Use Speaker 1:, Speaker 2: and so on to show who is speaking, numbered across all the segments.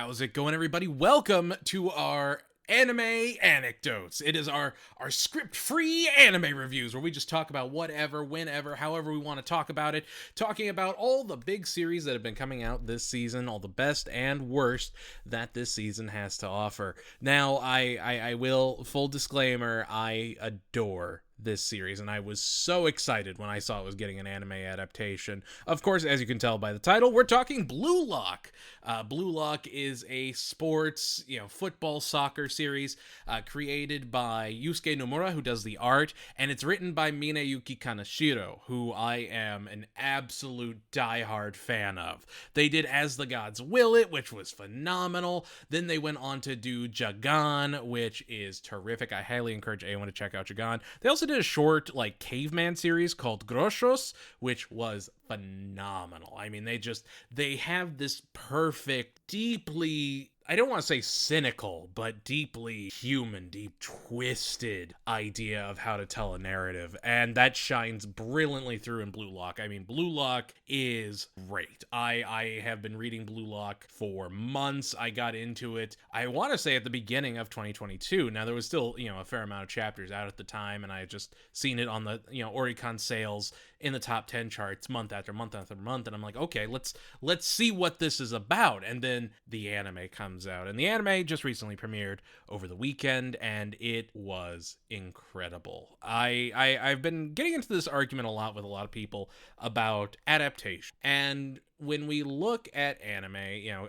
Speaker 1: How's it going, everybody? Welcome to our Anime Anecdotes. It is our script-free anime reviews where we just talk about whatever, whenever, however we want to talk about it. Talking about all the big series that have been coming out this season, all the best and worst that this season has to offer. Now, I will, full disclaimer, I adore this series, and I was so excited when I saw it was getting an anime adaptation. Of course, as you can tell by the title, we're talking Blue Lock. Blue Lock is a sports, football, soccer series created by Yusuke Nomura, who does the art, and it's written by Mineyuki Kaneshiro, who I am an absolute diehard fan of. They did As the Gods Will It, which was phenomenal. Then they went on to do Jagan, which is terrific. I highly encourage anyone to check out Jagan. They also did a short caveman series called Groshos, which was phenomenal. I mean, they have this perfect, deeply, I don't want to say cynical, but deeply human, deep twisted idea of how to tell a narrative, and that shines brilliantly through in Blue Lock. I mean, Blue Lock is great. I have been reading Blue Lock for months. I got into it, I want to say, at the beginning of 2022. Now, there was still, a fair amount of chapters out at the time, and I had just seen it on the, Oricon sales in the top 10 charts month after month after month, and I'm like, okay, let's see what this is about. And then the anime comes out, and the anime just recently premiered over the weekend, and it was incredible. I've been getting into this argument a lot with a lot of people about adaptation, and when we look at anime,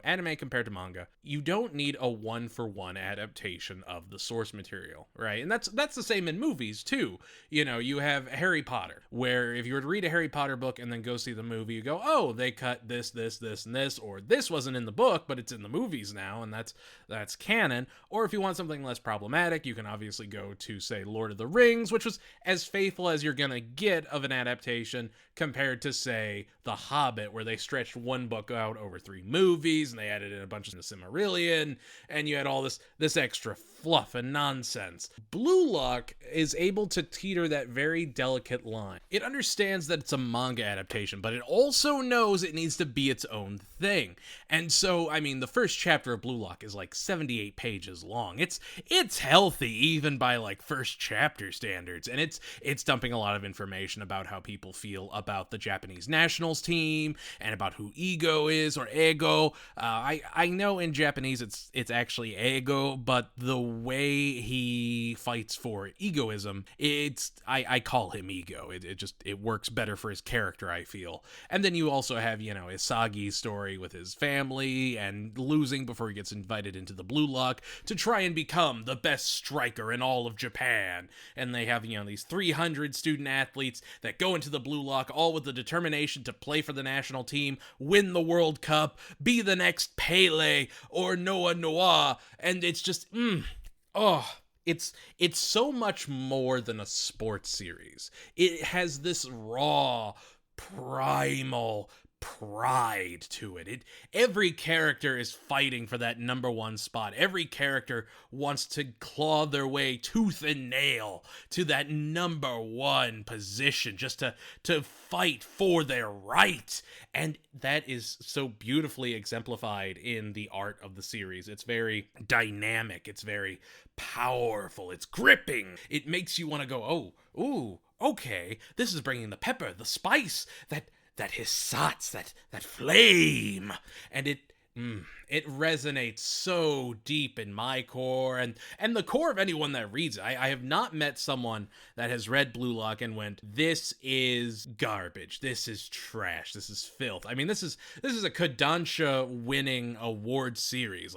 Speaker 1: anime compared to manga, you don't need a one-for-one adaptation of the source material, right? And that's the same in movies, too. You have Harry Potter, where if you were to read a Harry Potter book and then go see the movie, you go, oh, they cut this, this, this, and this, or this wasn't in the book, but it's in the movies now, and that's canon. Or if you want something less problematic, you can obviously go to, say, Lord of the Rings, which was as faithful as you're gonna get of an adaptation compared to, say, The Hobbit, where they stretched one book out over 3 movies, and they added in a bunch of the Silmarillion, and you had all this extra fluff and nonsense. Blue Lock is able to teeter that very delicate line. It understands that it's a manga adaptation, but it also knows it needs to be its own thing. And so, I mean, the first chapter of Blue Lock is 78 pages long. It's healthy, even by first chapter standards, and it's dumping a lot of information about how people feel about the Japanese nationals team, and about who ego is, or ego. I know in Japanese it's actually ego, but the way he fights for egoism, I call him ego. It works better for his character, I feel. And then you also have, Isagi's story with his family and losing before he gets invited into the Blue Lock to try and become the best striker in all of Japan. And they have, these 300 student athletes that go into the Blue Lock all with the determination to play for the national team, win the World Cup, be the next Pele or Noah Noah, and it's just, it's so much more than a sports series. It has this raw, primal pride to it. Every character is fighting for that number 1 spot. Every character wants to claw their way tooth and nail to that number 1 position, just to fight for their right. And that is so beautifully exemplified in the art of the series. It's very dynamic. It's very powerful. It's gripping. It makes you want to go, oh, ooh, okay, this is bringing the pepper, the spice, that hissatsu, that flame, and it resonates so deep in my core and the core of anyone that reads it. I have not met someone that has read Blue Lock and went, this is garbage, this is trash, this is filth. I mean, this is a Kodansha winning award series.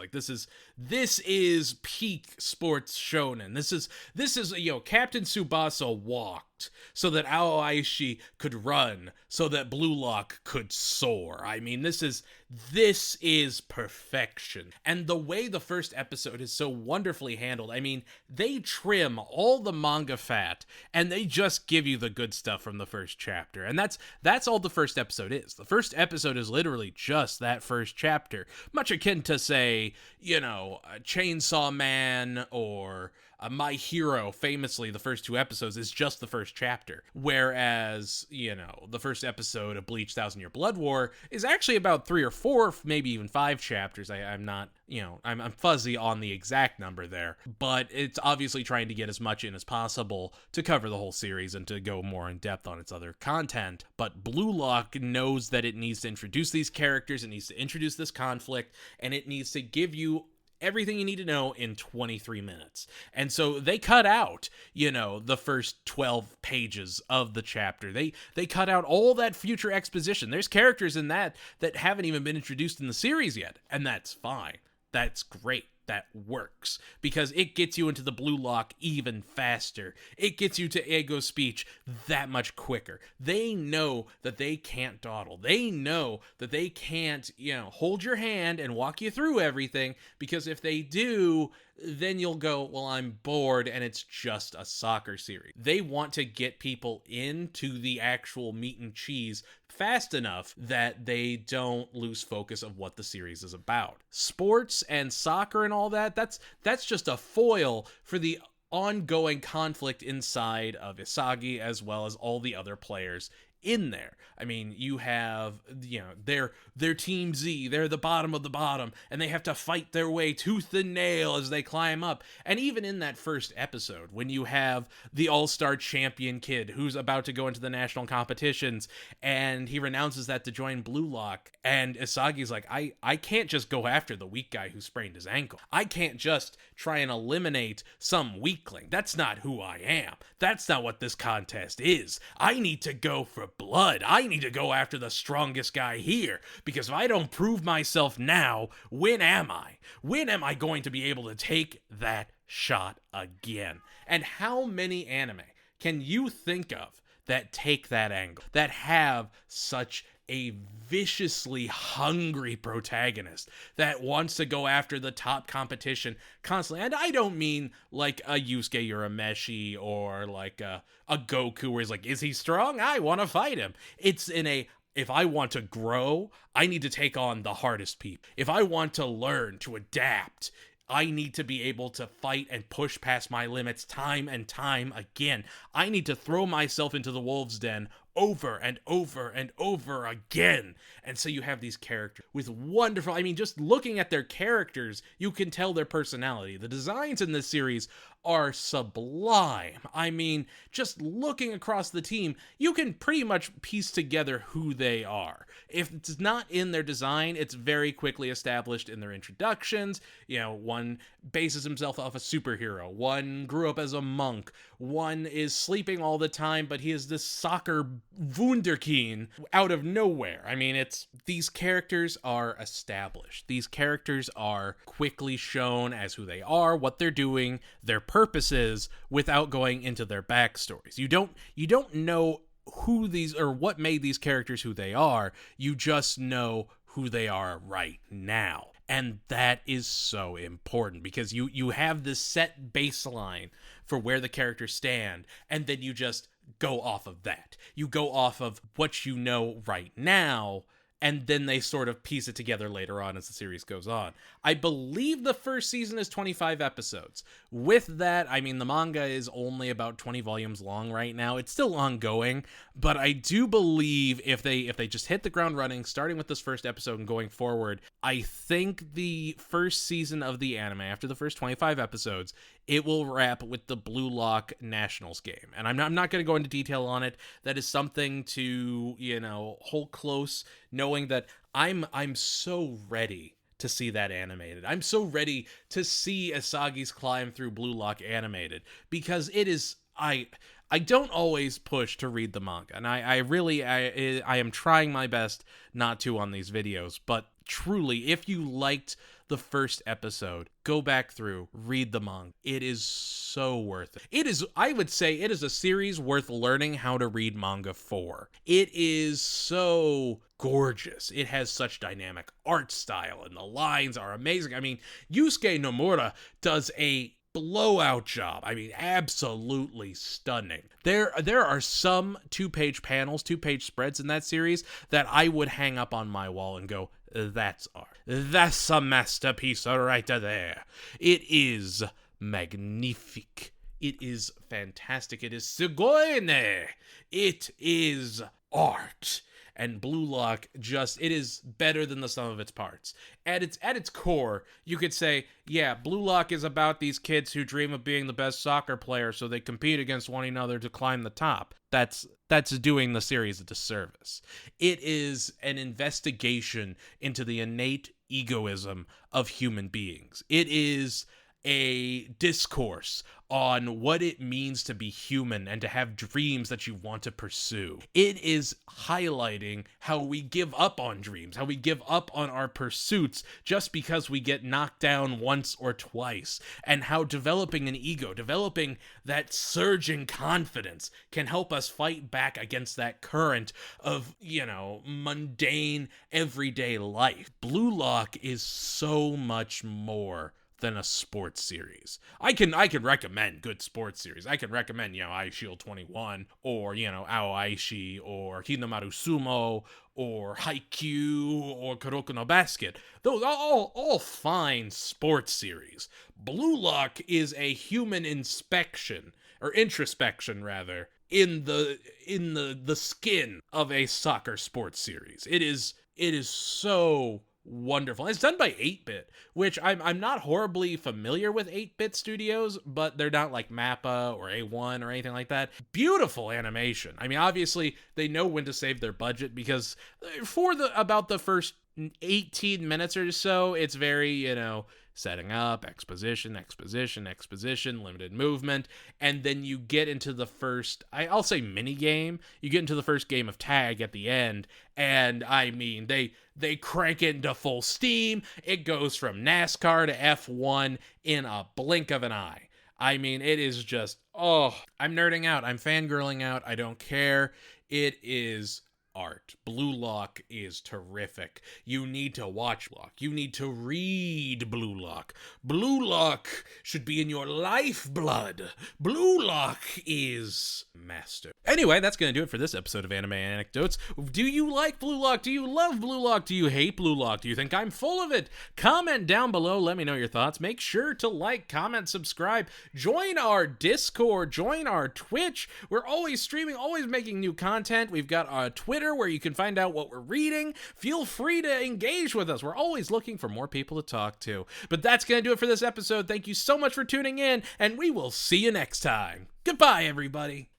Speaker 1: This is peak sports shonen. This is Captain Tsubasa walked so that Aoishi could run, so that Blue Lock could soar. I mean, this is perfection. And the way the first episode is so wonderfully handled, I mean, they trim all the manga fat and they just give you the good stuff from the first chapter. And that's all the first episode is. The first episode is literally just that first chapter, much akin to, say, Chainsaw Man or My Hero, famously, the first 2 episodes is just the first chapter. Whereas, the first episode of Bleach Thousand Year Blood War is actually about 3 or 4, maybe even 5 chapters. I'm not, I'm fuzzy on the exact number there. But it's obviously trying to get as much in as possible to cover the whole series and to go more in depth on its other content. But Blue Lock knows that it needs to introduce these characters, it needs to introduce this conflict, and it needs to give you everything you need to know in 23 minutes. And so they cut out, the first 12 pages of the chapter. They cut out all that future exposition. There's characters in that haven't even been introduced in the series yet, and that's fine. That's great. That works because it gets you into the Blue Lock even faster. It gets you to Ego speech that much quicker. They know that they can't dawdle. They know that they can't, hold your hand and walk you through everything, because if they do, then you'll go, well, I'm bored and it's just a soccer series. They want to get people into the actual meat and cheese fast enough that they don't lose focus of what the series is about. Sports and soccer and all that's just a foil for the ongoing conflict inside of Isagi as well as all the other players in there. I mean, you have, their Team Z, they're the bottom of the bottom, and they have to fight their way tooth and nail as they climb up. And even in that first episode, when you have the all-star champion kid who's about to go into the national competitions, and he renounces that to join Blue Lock, and Isagi's like, I can't just go after the weak guy who sprained his ankle. I can't just try and eliminate some weakling. That's not who I am. That's not what this contest is. I need to go for blood. I need to go after the strongest guy here, because if I don't prove myself now, when am I? When am I going to be able to take that shot again? And how many anime can you think of that take that angle, that have such a viciously hungry protagonist that wants to go after the top competition constantly? And I don't mean like a Yusuke or a Meshi or like a Goku where he's like, is he strong? I want to fight him. It's if I want to grow, I need to take on the hardest people. If I want to learn to adapt, I need to be able to fight and push past my limits time and time again. I need to throw myself into the wolves' den over and over and over again. And so you have these characters with wonderful, just looking at their characters, you can tell their personality. The designs in this series are sublime. Just looking across the team, you can pretty much piece together who they are. If it's not in their design, it's very quickly established in their introductions. One bases himself off a superhero. One grew up as a monk. One is sleeping all the time, but he is this soccer wunderkind out of nowhere. These characters are established. These characters are quickly shown as who they are, what they're doing, their purposes, without going into their backstories. You don't know who these or what made these characters who they are. You just know who they are right now. And that is so important because you have this set baseline for where the characters stand, and then you just go off of that. You go off of what you know right now, and then they sort of piece it together later on as the series goes on. I believe the first season is 25 episodes. With that, the manga is only about 20 volumes long right now. It's still ongoing, but I do believe if they just hit the ground running, starting with this first episode and going forward, I think the first season of the anime, after the first 25 episodes, it will wrap with the Blue Lock Nationals game. And I'm not going to go into detail on it. That is something to, hold close, knowing that I'm so ready to see that animated. I'm so ready to see Isagi's climb through Blue Lock animated, because it is, I don't always push to read the manga, and I am trying my best not to on these videos, but truly, if you liked the first episode, go back through, read the manga. It is so worth it. I would say it is a series worth learning how to read manga for. It is so gorgeous. It has such dynamic art style, and the lines are amazing. Yusuke Nomura does a blowout job. Absolutely stunning. There are some 2-page panels, 2-page spreads in that series that I would hang up on my wall and go, that's art. That's a masterpiece right there. It is magnifique. It is fantastic. It is sugoi. It is art. And Blue Lock it is better than the sum of its parts. At its core, you could say, yeah, Blue Lock is about these kids who dream of being the best soccer player, so they compete against one another to climb the top. That's doing the series a disservice. It is an investigation into the innate egoism of human beings. It is a discourse on what it means to be human and to have dreams that you want to pursue. It is highlighting how we give up on dreams, how we give up on our pursuits just because we get knocked down once or twice, and how developing an ego, developing that surging confidence can help us fight back against that current of, mundane everyday life. Blue Lock is so much more than a sports series. I can recommend good sports series. I can recommend, Eye Shield 21 or, Aoaishi or Hinamaru Sumo or Haikyuu or Kuroko no Basket. Those are all fine sports series. Blue Lock is a human introspection rather in the skin of a soccer sports series. It is so wonderful. It's done by 8-Bit, which I'm not horribly familiar with 8-Bit studios, but they're not like Mappa or A1 or anything like that. Beautiful animation. I mean, obviously they know when to save their budget, because for about the first 18 minutes or so, it's very, setting up, exposition, limited movement, and then you get into the first, I'll say mini game. You get into the first game of tag at the end, and I mean, they crank it into full steam. It goes from NASCAR to F1 in a blink of an eye. I mean, it is just, I'm nerding out. I'm fangirling out. I don't care. It is art. Blue Lock is terrific. You need to watch Lock. You need to read Blue Lock. Blue Lock should be in your lifeblood. Blue Lock is master. Anyway, that's going to do it for this episode of Anime Anecdotes. Do you like Blue Lock? Do you love Blue Lock? Do you hate Blue Lock? Do you think I'm full of it? Comment down below. Let me know your thoughts. Make sure to like, comment, subscribe. Join our Discord. Join our Twitch. We're always streaming, always making new content. We've got our Twitter, where you can find out what we're reading. Feel free to engage with us. We're always looking for more people to talk to. But that's going to do it for this episode. Thank you so much for tuning in, and we will see you next time. Goodbye, everybody.